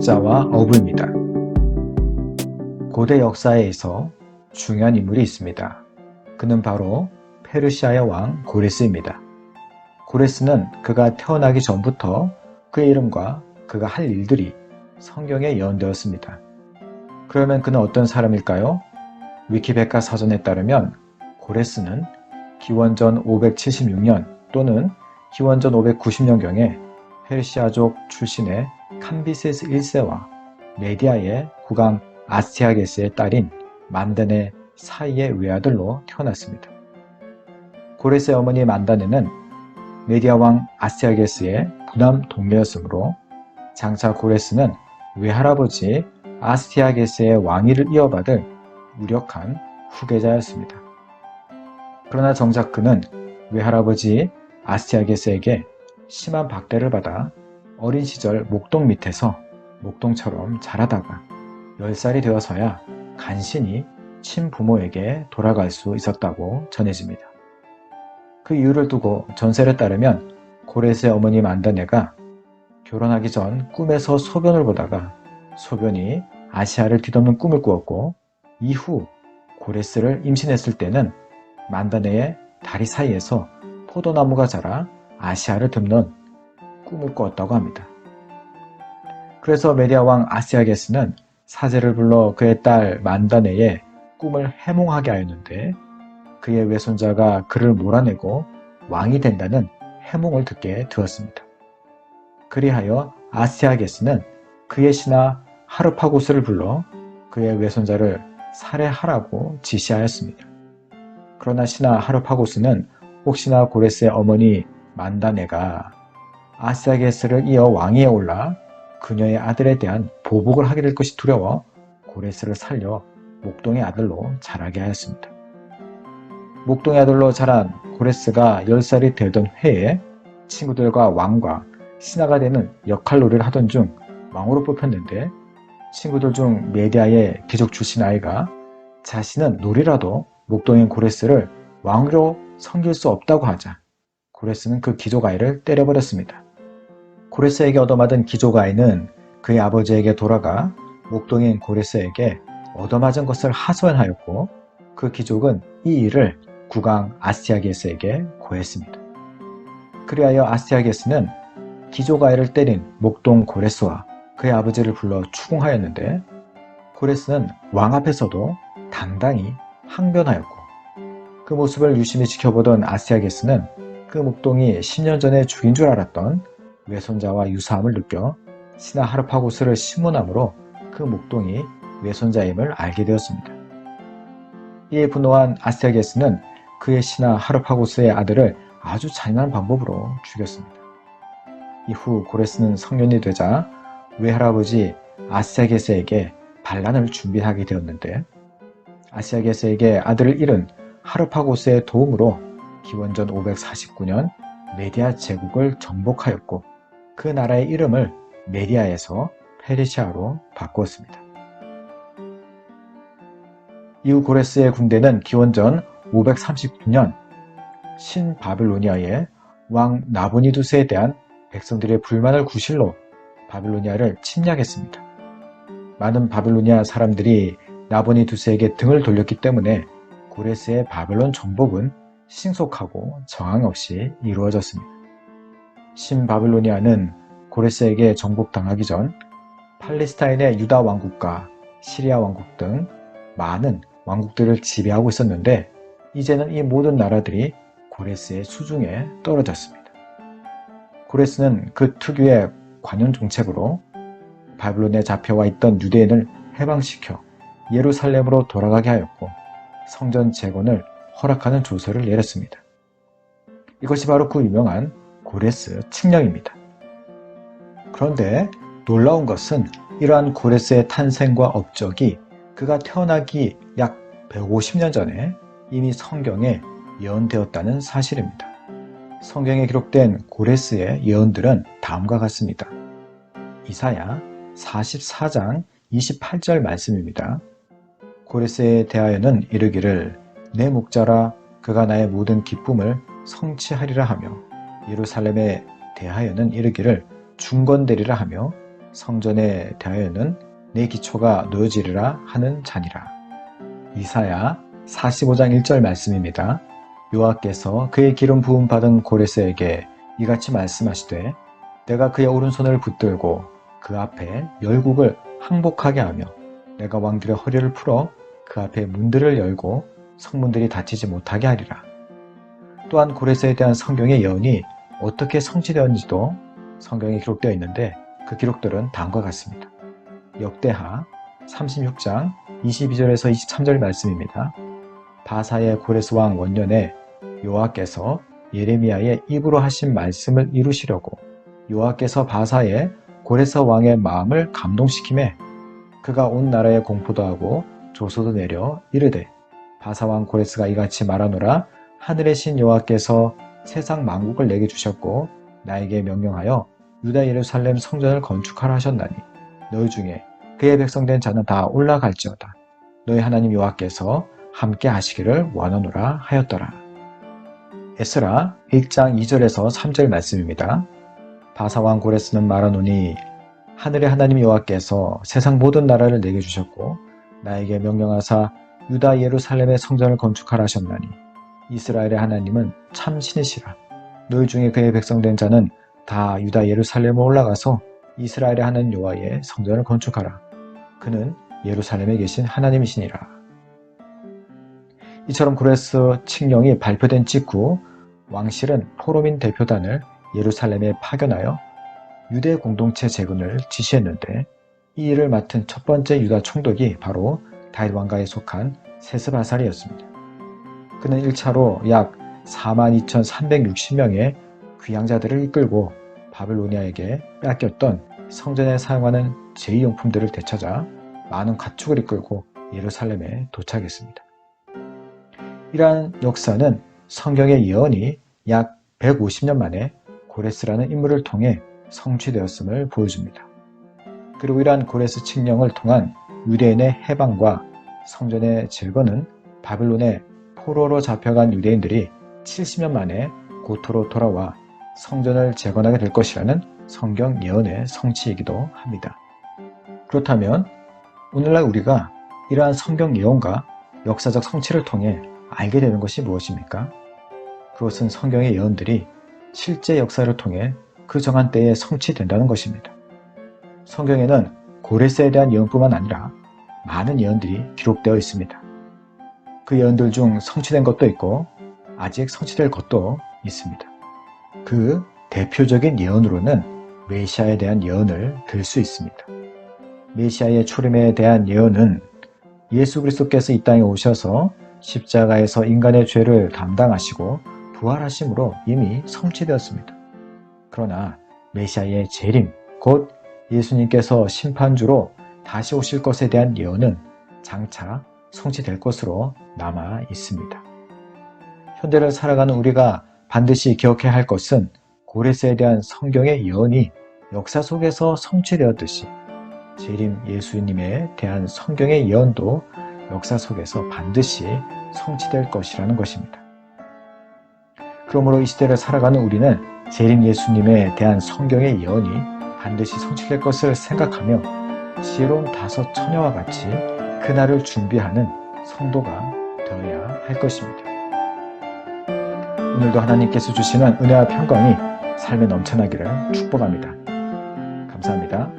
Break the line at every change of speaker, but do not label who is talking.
역사와 어부입니다. 고대 역사에 있어 중요한 인물이 있습니다. 그는 바로 페르시아의 왕 고레스입니다. 고레스는 그가 태어나기 전부터 그의 이름과 그가 할 일들이 성경에 예언되었습니다. 그러면 그는 어떤 사람일까요? 위키백과 사전에 따르면 고레스는 기원전 576년 또는 기원전 590년경에 페르시아족 출신의 캄비세스 1세와 메디아의 국왕 아스티아게스의 딸인 만다네 사이의 외아들로 태어났습니다. 고레스의 어머니 만다네는 메디아 왕 아스티아게스의 부남 동료였으므로 장차 고레스는 외할아버지 아스티아게스의 왕위를 이어받을 유력한 후계자였습니다. 그러나 정작 그는 외할아버지 아스티아게스에게 심한 박대를 받아 어린 시절 목동 밑에서 목동처럼 자라다가 10살이 되어서야 간신히 친부모에게 돌아갈 수 있었다고 전해집니다. 그 이유를 두고 전설에 따르면 고레스의 어머니 만다네가 결혼하기 전 꿈에서 소변을 보다가 소변이 아시아를 뒤덮는 꿈을 꾸었고, 이후 고레스를 임신했을 때는 만다네의 다리 사이에서 포도나무가 자라 아시아를 덮는 꿈을 꾸었다고 합니다. 그래서 메디아 왕 아스티아게스는 사제를 불러 그의 딸 만다네의 꿈을 해몽하게 하였는데, 그의 외손자가 그를 몰아내고 왕이 된다는 해몽을 듣게 되었습니다. 그리하여 아스티아게스는 그의 신하 하르파고스를 불러 그의 외손자를 살해하라고 지시하였습니다. 그러나 신하 하르파고스는 혹시나 고레스의 어머니 만다네가 아스티아게스를 이어 왕위에 올라 그녀의 아들에 대한 보복을 하게 될 것이 두려워 고레스를 살려 목동의 아들로 자라게 하였습니다. 목동의 아들로 자란 고레스가 10살이 되던 해에 친구들과 왕과 신하가 되는 역할놀이를 하던 중 왕으로 뽑혔는데, 친구들 중 메디아의 귀족 출신 아이가 자신은 놀이라도 목동인 고레스를 왕으로 섬길 수 없다고 하자 고레스는 그 귀족 아이를 때려버렸습니다. 고레스에게 얻어맞은 귀족 아이는 그의 아버지에게 돌아가 목동인 고레스에게 얻어맞은 것을 하소연하였고, 그 귀족은 이 일을 국왕 아스티아게스에게 고했습니다. 그리하여 아스티아게스는 귀족 아이를 때린 목동 고레스와 그의 아버지를 불러 추궁하였는데, 고레스는 왕 앞에서도 당당히 항변하였고, 그 모습을 유심히 지켜보던 아스티아게스는 그 목동이 10년 전에 죽인 줄 알았던 외손자와 유사함을 느껴 신하 하르파고스를 심문함으로 그 목동이 외손자임을 알게 되었습니다. 이에 분노한 아스티아게스는 그의 신하 하르파고스의 아들을 아주 잔인한 방법으로 죽였습니다. 이후 고레스는 성년이 되자 외할아버지 아스티아게스에게 반란을 준비하게 되었는데, 아스티아게스에게 아들을 잃은 하르파고스의 도움으로 기원전 549년 메디아 제국을 정복하였고, 그 나라의 이름을 메디아에서 페르시아로 바꾸었습니다. 이후 고레스의 군대는 기원전 539년 신바빌로니아의 왕 나보니두스에 대한 백성들의 불만을 구실로 바빌로니아를 침략했습니다. 많은 바빌로니아 사람들이 나보니두스에게 등을 돌렸기 때문에 고레스의 바벨론 정복은 신속하고 저항 없이 이루어졌습니다. 신바빌로니아는 고레스에게 정복당하기 전 팔레스타인의 유다 왕국과 시리아 왕국 등 많은 왕국들을 지배하고 있었는데, 이제는 이 모든 나라들이 고레스의 수중에 떨어졌습니다. 고레스는 그 특유의 관용 정책으로 바빌론에 잡혀와 있던 유대인을 해방시켜 예루살렘으로 돌아가게 하였고, 성전 재건을 허락하는 조서를 내렸습니다. 이것이 바로 그 유명한 고레스 칙령입니다. 그런데 놀라운 것은 이러한 고레스의 탄생과 업적이 그가 태어나기 약 150년 전에 이미 성경에 예언되었다는 사실입니다. 성경에 기록된 고레스의 예언들은 다음과 같습니다. 이사야 44장 28절 말씀입니다. 고레스에 대하여는 이르기를 내 목자라 그가 나의 모든 기쁨을 성취하리라 하며, 예루살렘에 대하여는 이르기를 중건되리라 하며, 성전에 대하여는 내 기초가 놓여지리라 하는 자니라. 이사야 45장 1절 말씀입니다. 여호와께서 그의 기름 부음 받은 고레스에게 이같이 말씀하시되 내가 그의 오른손을 붙들고 그 앞에 열국을 항복하게 하며 내가 왕들의 허리를 풀어 그 앞에 문들을 열고 성문들이 닫히지 못하게 하리라. 또한 고레스에 대한 성경의 예언이 어떻게 성취되었는지도 성경에 기록되어 있는데 그 기록들은 다음과 같습니다. 역대하 36장 22절에서 23절 말씀입니다. 바사의 고레스 왕 원년에 여호와께서 예레미야의 입으로 하신 말씀을 이루시려고 여호와께서 바사의 고레스 왕의 마음을 감동시키매 그가 온 나라에 공포도 하고 조소도 내려 이르되 바사 왕 고레스가 이같이 말하노라. 하늘의 신 여호와께서 세상 만국을 내게 주셨고 나에게 명령하여 유다 예루살렘 성전을 건축하라 하셨나니 너희 중에 그의 백성된 자는 다 올라갈지어다. 너희 하나님 여호와께서 함께 하시기를 원하노라 하였더라. 에스라 1장 2절에서 3절 말씀입니다. 바사 왕 고레스는 말하노니 하늘의 하나님 여호와께서 세상 모든 나라를 내게 주셨고 나에게 명령하사 유다 예루살렘의 성전을 건축하라 하셨나니 이스라엘의 하나님은 참 신이시라. 너희 중에 그의 백성된 자는 다 유다 예루살렘에 올라가서 이스라엘의 하나님 여호와의 성전을 건축하라. 그는 예루살렘에 계신 하나님이시니라. 이처럼 고레스 칙령이 발표된 직후 왕실은 포로민 대표단을 예루살렘에 파견하여 유대 공동체 재건을 지시했는데 이 일을 맡은 첫 번째 유다 총독이 바로 다윗 왕가에 속한 세스바살이었습니다. 그는 1차로 약 42,360명의 귀양자들을 이끌고 바빌로니아에게 뺏겼던 성전에 사용하는 제2용품들을 되찾아 많은 가축을 이끌고 예루살렘에 도착했습니다. 이러한 역사는 성경의 예언이 약 150년 만에 고레스라는 인물을 통해 성취되었음을 보여줍니다. 그리고 이러한 고레스 칙령을 통한 유대인의 해방과 성전의 재건은 바빌론의 포로로 잡혀간 유대인들이 70년 만에 고토로 돌아와 성전을 재건하게 될 것이라는 성경 예언의 성취이기도 합니다. 그렇다면 오늘날 우리가 이러한 성경 예언과 역사적 성취를 통해 알게 되는 것이 무엇입니까? 그것은 성경의 예언들이 실제 역사를 통해 그 정한 때에 성취된다는 것입니다. 성경에는 고레스에 대한 예언뿐만 아니라 많은 예언들이 기록되어 있습니다. 그 예언들 중 성취된 것도 있고 아직 성취될 것도 있습니다. 그 대표적인 예언으로는 메시아에 대한 예언을 들 수 있습니다. 메시아의 출임에 대한 예언은 예수 그리스도께서 이 땅에 오셔서 십자가에서 인간의 죄를 담당하시고 부활하심으로 이미 성취되었습니다. 그러나 메시아의 재림, 곧 예수님께서 심판주로 다시 오실 것에 대한 예언은 장차 성취될 것으로 남아 있습니다. 현대를 살아가는 우리가 반드시 기억해야 할 것은 고레스에 대한 성경의 예언이 역사 속에서 성취되었듯이 재림 예수님에 대한 성경의 예언도 역사 속에서 반드시 성취될 것이라는 것입니다. 그러므로 이 시대를 살아가는 우리는 재림 예수님에 대한 성경의 예언이 반드시 성취될 것을 생각하며 지혜로운 다섯 처녀와 같이 그날을 준비하는 성도가 되어야 할 것입니다. 오늘도 하나님께서 주시는 은혜와 평강이 삶에 넘쳐나기를 축복합니다. 감사합니다.